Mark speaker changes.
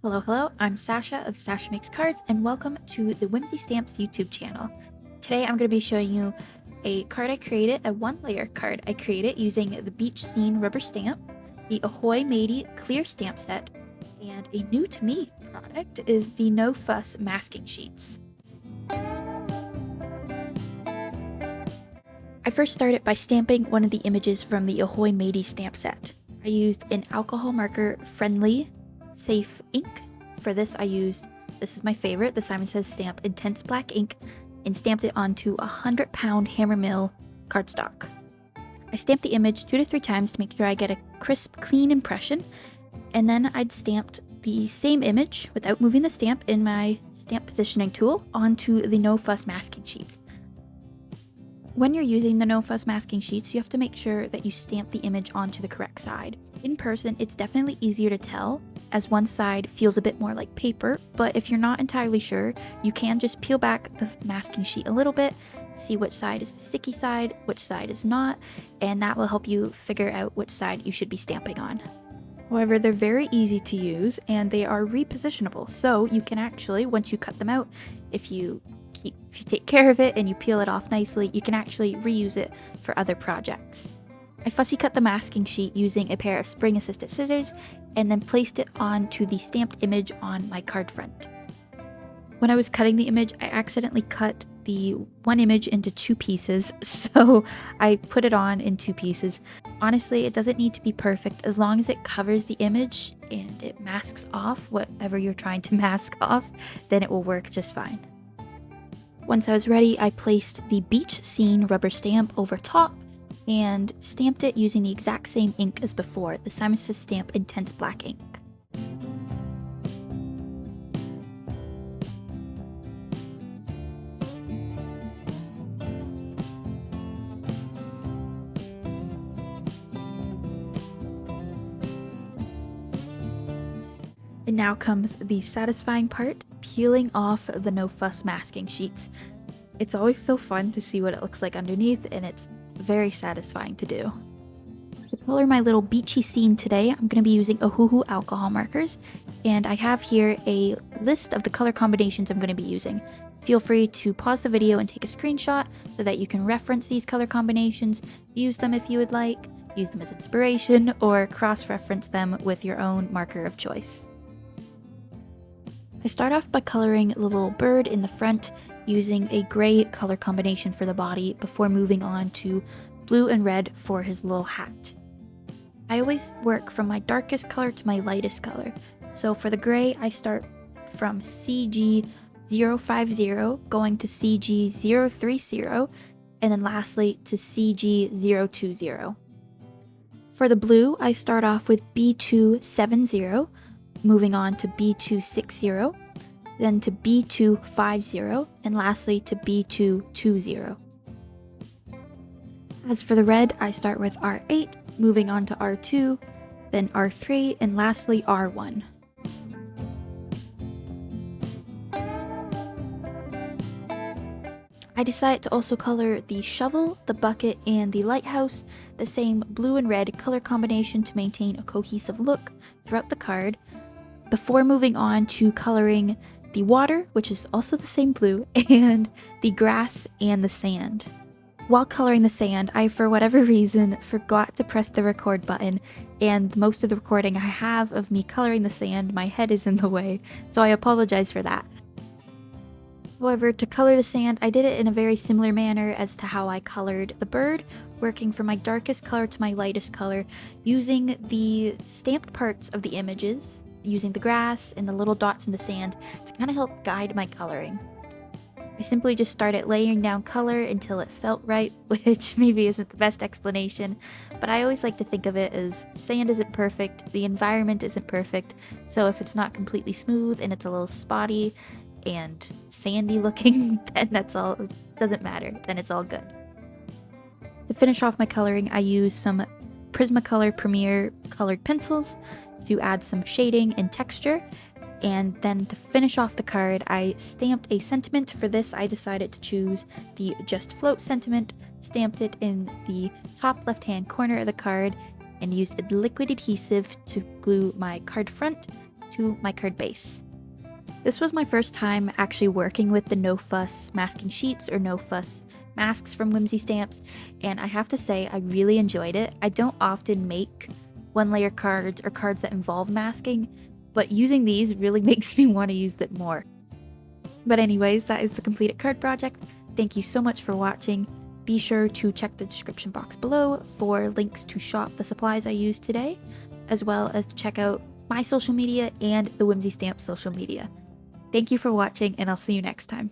Speaker 1: Hello, I'm Sasha of Sasha Makes Cards, and welcome to the Whimsy Stamps YouTube channel. Today I'm going to be showing you a card I created, a one-layer card I created using the Beach Scene rubber stamp, the Ahoy Matey clear stamp set, and a new to me product is the NoFuss masking sheets. I first started by stamping one of the images from the Ahoy Matey stamp set. I used an alcohol marker friendly safe ink. For this this is my favorite, the Simon Says Stamp Intense Black ink, and stamped it onto a 100-pound hammer mill cardstock. I stamped the image 2 to 3 times to make sure I get a crisp, clean impression, and then I'd stamped the same image without moving the stamp in my stamp positioning tool onto the NoFuss masking sheets. When you're using the NoFuss masking sheets, you have to make sure that you stamp the image onto the correct side. In person, it's definitely easier to tell, as one side feels a bit more like paper, but if you're not entirely sure, you can just peel back the masking sheet a little bit, see which side is the sticky side, which side is not, and that will help you figure out which side you should be stamping on. However, they're very easy to use and they are repositionable, so you can actually, once you cut them out, if you take care of it and you peel it off nicely, you can actually reuse it for other projects. I fussy cut the masking sheet using a pair of spring-assisted scissors and then placed it onto the stamped image on my card front. When I was cutting the image, I accidentally cut the one image into 2 pieces, so I put it on in 2 pieces. Honestly, it doesn't need to be perfect as long as it covers the image and it masks off whatever you're trying to mask off, then it will work just fine. Once I was ready, I placed the Beach Scene rubber stamp over top and stamped it using the exact same ink as before, the Simon Says Stamp Intense Black ink. And now comes the satisfying part, peeling off the NoFuss masking sheets. It's always so fun to see what it looks like underneath, and it's very satisfying to do. To color my little beachy scene today, I'm going to be using Ohuhu alcohol markers, and I have here a list of the color combinations I'm going to be using. Feel free to pause the video and take a screenshot so that you can reference these color combinations, use them if you would like, use them as inspiration, or cross-reference them with your own marker of choice. I start off by coloring the little bird in the front using a gray color combination for the body before moving on to blue and red for his little hat. I always work from my darkest color to my lightest color. So for the gray, I start from CG050 going to CG030 and then lastly to CG020. For the blue, I start off with B270, moving on to B260, then to B250, and lastly to B220. As for the red, I start with R8, moving on to R2, then R3, and lastly R1. I decided to also color the shovel, the bucket, and the lighthouse the same blue and red color combination to maintain a cohesive look throughout the card, before moving on to coloring the water, which is also the same blue, and the grass and the sand. While coloring the sand, I, for whatever reason, forgot to press the record button, and most of the recording I have of me coloring the sand, my head is in the way, so I apologize for that. However, to color the sand, I did it in a very similar manner as to how I colored the bird, working from my darkest color to my lightest color, using the stamped parts of the images, using the grass and the little dots in the sand to kind of help guide my coloring. I simply just started layering down color until it felt right, which maybe isn't the best explanation, but I always like to think of it as sand isn't perfect, the environment isn't perfect, so if it's not completely smooth and it's a little spotty and sandy looking, then that's all, doesn't matter, then it's all good. To finish off my coloring, I used some Prismacolor Premier colored pencils to add some shading and texture, and then to finish off the card, I stamped a sentiment. For this, I decided to choose the Just Float sentiment, stamped it in the top left-hand corner of the card, and used a liquid adhesive to glue my card front to my card base. This was my first time actually working with the NoFuss masking sheets or NoFuss masks from Whimsy Stamps, and I have to say I really enjoyed it. I don't often make one-layer cards or cards that involve masking, but using these really makes me want to use them more. But anyways, that is the completed card project. Thank you so much for watching. Be sure to check the description box below for links to shop the supplies I used today, as well as to check out my social media and the Whimsy Stamps social media. Thank you for watching, and I'll see you next time.